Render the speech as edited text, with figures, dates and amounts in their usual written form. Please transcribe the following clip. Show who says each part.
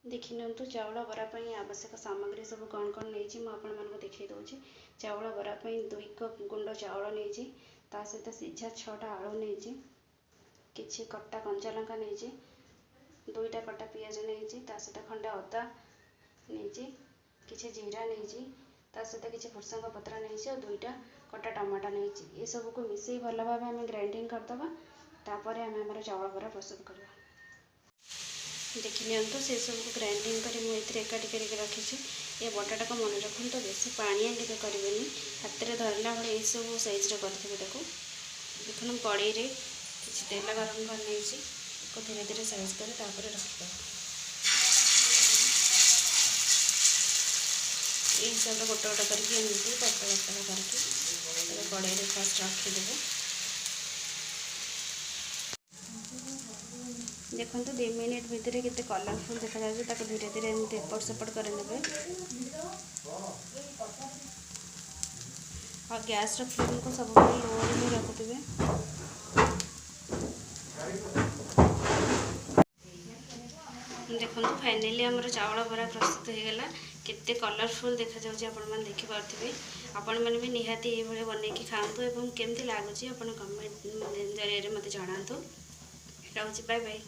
Speaker 1: देखि नियंतु चाउल बरा पई आवश्यक सामग्री सब कौन कौन नहीं मैं आपण मानको देखै दउछि। चाउल बरा पई 2 कप गुंड चाउल नहीं ता सहित सिझा 6टा आलू नहीं किछि कट्टा कंचा लंका नहीं 2टा कट्टा पियाज नहीं ता सहित खंडे अदा नहीं किछि जीरा नहीं ता सहित किछि भुसंग पत्र नहीं और 2टा कट्टा टमाटा नहीं ये सब को मिसई भल भाव आम ग्राइंडिंग करदबा तापर आम आम चाउल बरा प्रस्तुत करवा। देखि नियंतु से सब को ग्राइंडिंग कर मुझे एकाठी करके रखी ये बटाटा को मन रखु तो बेसी पानिया टिके करेंगे हाथ में धरला भाई ये सब साइज करेंगे देखो कड़े किसी तेल गरम कर धीरे धीरे साइज कर रखिद ये हिसाब से गोटे गोटे करके पतला पतला करके कड़े फास्ट रखीदे। देखो 2 मिनट भितर केते कलरफुल देखा जाए धीरे धीरे एमती एपट सेपट कर और गैस फ्लेम को सब लो ही रखुवे। देखो फाइनली आमर चाउल बरा प्रस्तुत हो गला केते कलरफुल देखा जाउछि आपण मन देखि पारथिबे। आपण मन भी निहाती ए भले बनै कि खांतु एवं केमती लागुछि आपण कमेंट जरिए मते जणांतु। रहउछि बाय बाय।